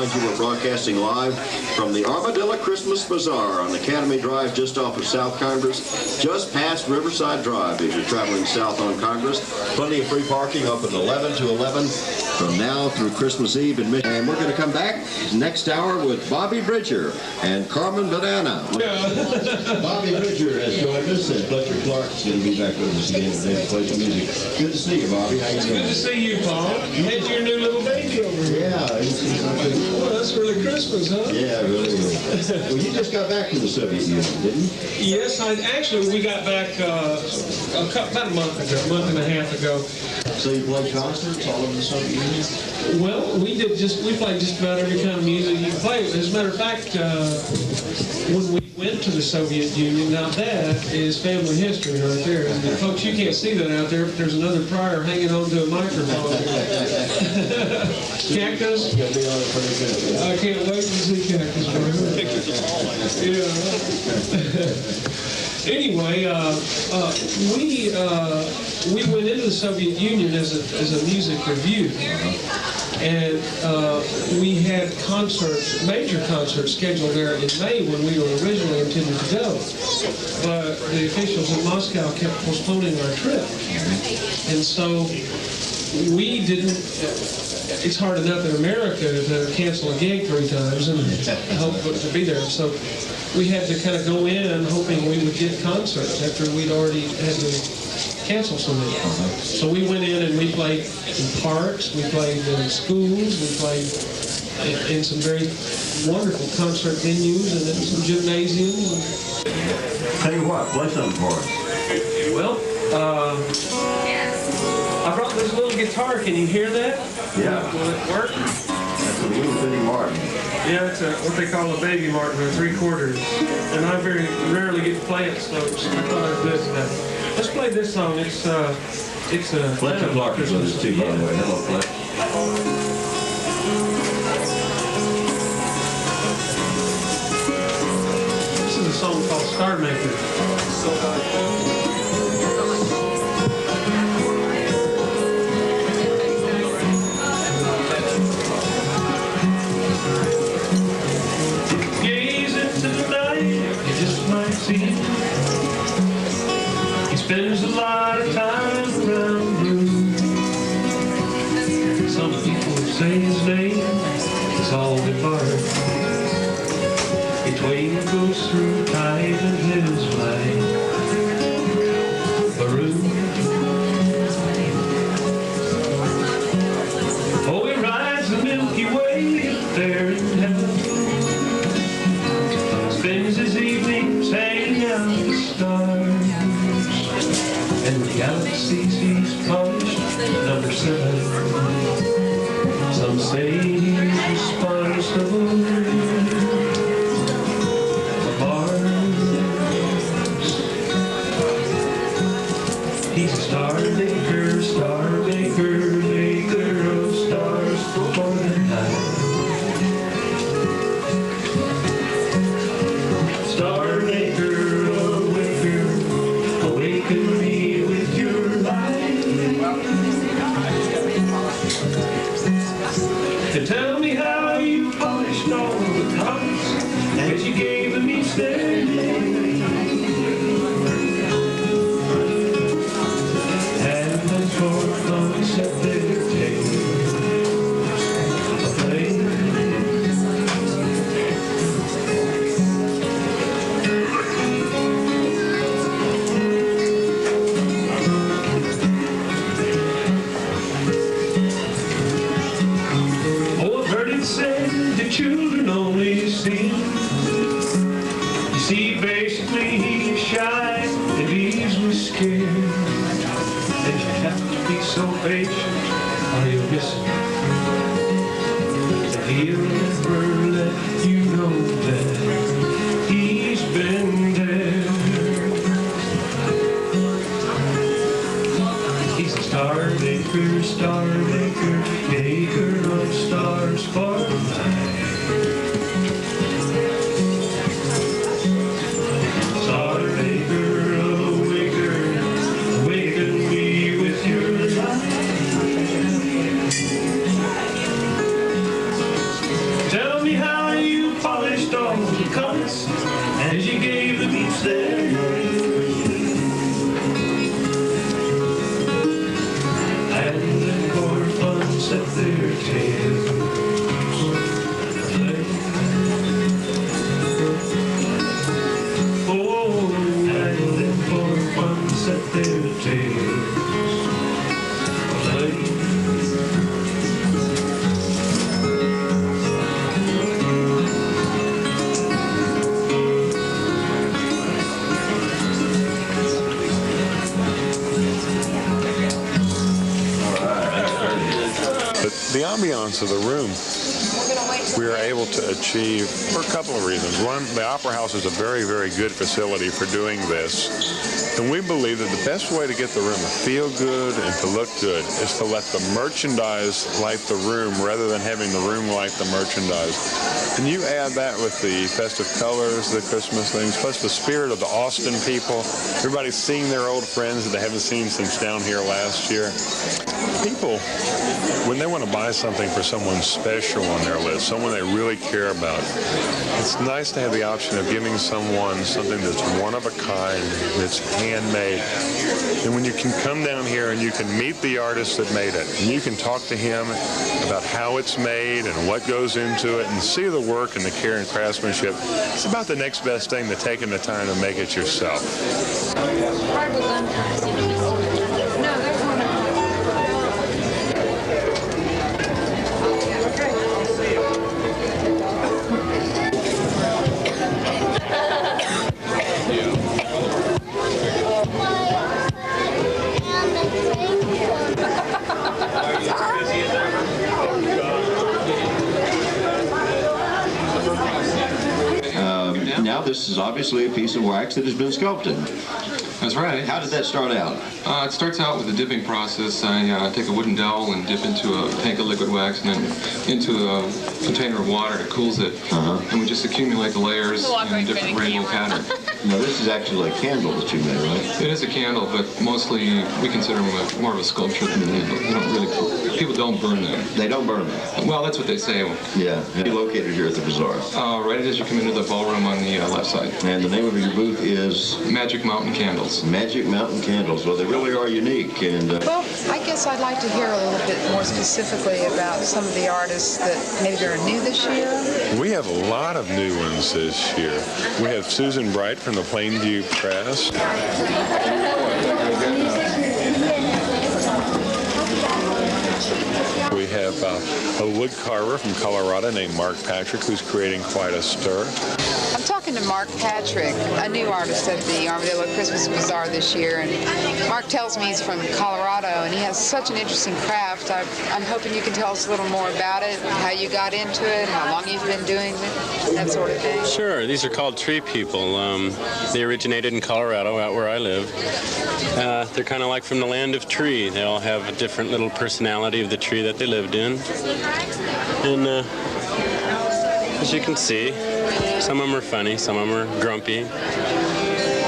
remind you we're broadcasting live from the Armadillo Christmas Bazaar on Academy Drive just off of South Congress, just past Riverside Drive if you're traveling south on Congress. Plenty of free parking open 11 to 11 from now through Christmas Eve in Michigan. And we're going to come back next hour with Bobby Bridger and Carmen Banana. Bobby Bridger has joined us, and Fletcher Clark is going to be back with us again today to play some music. Good to see you, Bobby. How you doing? Good to see you, Paul. You had your new little baby over here. Yeah. Well, that's really Christmas, huh? Yeah, it really is. Well, you just got back from the Soviet Union, didn't you? Yes, we got back about a month and a half ago. So you played concerts all over the Soviet Union? Well, we played just about every kind of music you can play. As a matter of fact, when we went to the Soviet Union, now that is family history right there. And folks, you can't see that out there, but there's another Pryor hanging onto a microphone. Cactus? I can't wait to see Cactus. Yeah. Anyway, we went into the Soviet Union as a music review, and we had major concerts scheduled there in May when we were originally intended to go, but the officials in Moscow kept postponing our trip, and so we didn't. It's hard enough in America to cancel a gig 3 times and hope to be there. So we had to kind of go in hoping we would get concerts after we'd already had to cancel so many. So we went in and we played in parks, we played in schools, we played in some very wonderful concert venues and in some gymnasiums. Tell you what, play something for us. Well, I brought this little guitar. Can you hear that? Yeah. Will it work? That's a little bitty Martin. Yeah, it's what they call a baby Martin, or 3/4. And I very rarely get to play it, so I thought I'd do that. Let's play this song. It's a Fletcher Clark is with us too, by the way. Hello, Fletcher. This is a song called Star Maker. He spends a lot of time around blue. Some people say his name is all departed. Between goes through time and his life. Maroon. Oh, he rides the Milky Way up there in heaven. Spends his evenings hanging out the stars, and the galaxies he's polished number 7. Some say he's responsible for Mars. He's a star maker, maker of stars for the night. Star maker, awaken me with your light. And tell me how you polished all the cards that you gave them each day. And the four set their tables aflame. Said the children only see. You see, basically he's shy and he's scared. And you have to be so patient or you'll miss him. And he'll never let you know that he's been there. He's a star maker, maker of stars for night. Star maker, awaken me with your light. face as you gave them each their name. And then for fun set their tails. Oh, and then for fun set their tails. The ambiance of the room we are able to achieve for a couple of reasons. One, the Opera House is a very, very good facility for doing this. And we believe that the best way to get the room to feel good and to look good is to let the merchandise light the room rather than having the room light the merchandise. And you add that with the festive colors, the Christmas things, plus the spirit of the Austin people. Everybody's seeing their old friends that they haven't seen since down here last year. People, when they want to buy something for someone special on their list, someone they really care about, it's nice to have the option of giving someone something that's one of a kind, that's handmade. And when you can come down here and you can meet the artist that made it, and you can talk to him about how it's made and what goes into it, and see the work and the care and craftsmanship, it's about the next best thing to taking the time to make it yourself. Now this is obviously a piece of wax that has been sculpted. That's right. How did that start out? It starts out with a dipping process. I take a wooden dowel and dip into a tank of liquid wax and then into a container of water. It cools it. And we just accumulate the layers in a different rainbow pattern. Now this is actually a candle that you made, right? It is a candle, but mostly we consider them more of a sculpture than a candle. You don't really, people don't burn them. They don't burn them? Well, that's what they say. Yeah. You're located here at the bazaar. Right as you come into the ballroom on the left side. And the name of your booth is? Magic Mountain Candles. Magic Mountain Candles. Well, they really are unique. And well, I guess I'd like to hear a little bit more specifically about some of the artists that maybe are new this year. We have a lot of new ones this year. We have Susan Bright from the Plainview Press. We have a wood carver from Colorado named Mark Patrick, who's creating quite a stir. I'm talking to Mark Patrick, a new artist at the Armadillo Christmas Bazaar this year, and Mark tells me he's from Colorado, and he has such an interesting craft. I'm hoping you can tell us a little more about it, how you got into it, how long you've been doing it, that sort of thing. Sure. These are called tree people. They originated in Colorado, out where I live. They're kind of like from the land of tree. They all have a different little personality of the tree that they lived in. And as you can see, some of them are funny, some of them are grumpy,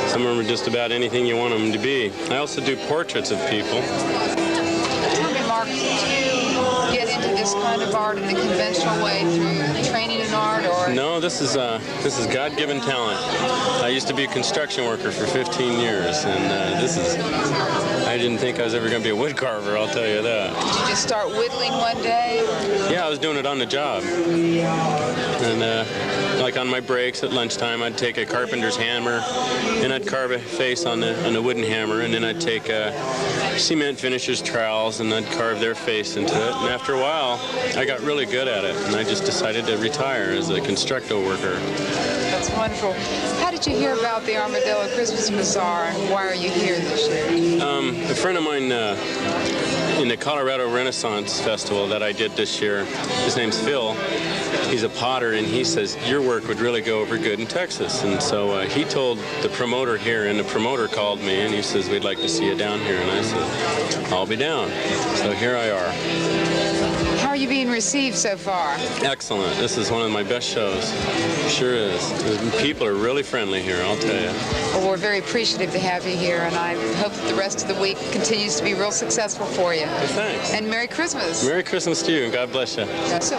some of them are just about anything you want them to be. I also do portraits of people. Tell me, Mark, did you get into this kind of art in the conventional way through training in art, or? No, this is God-given talent. I used to be a construction worker for 15 years, and I didn't think I was ever going to be a wood carver, I'll tell you that. Did you just start whittling one day? Yeah, I was doing it on the job. And like on my breaks at lunchtime, I'd take a carpenter's hammer and I'd carve a face on the wooden hammer, and then I'd take cement finisher's trowels and I'd carve their face into it. And after a while, I got really good at it, and I just decided to retire as a constructo worker. That's wonderful. How did you hear about the Armadillo Christmas Bazaar, and why are you here this year? A friend of mine in the Colorado Renaissance Festival that I did this year, his name's Phil. He's a potter, and he says, your work would really go over good in Texas. And so he told the promoter here, and the promoter called me, and he says, we'd like to see you down here. And I said, I'll be down. So here I are. How are you being received so far? Excellent. This is one of my best shows. Sure is. The people are really friendly here, I'll tell you. Well, we're very appreciative to have you here, and I hope that the rest of the week continues to be real successful for you. Thanks. And Merry Christmas. Merry Christmas to you, and God bless you. So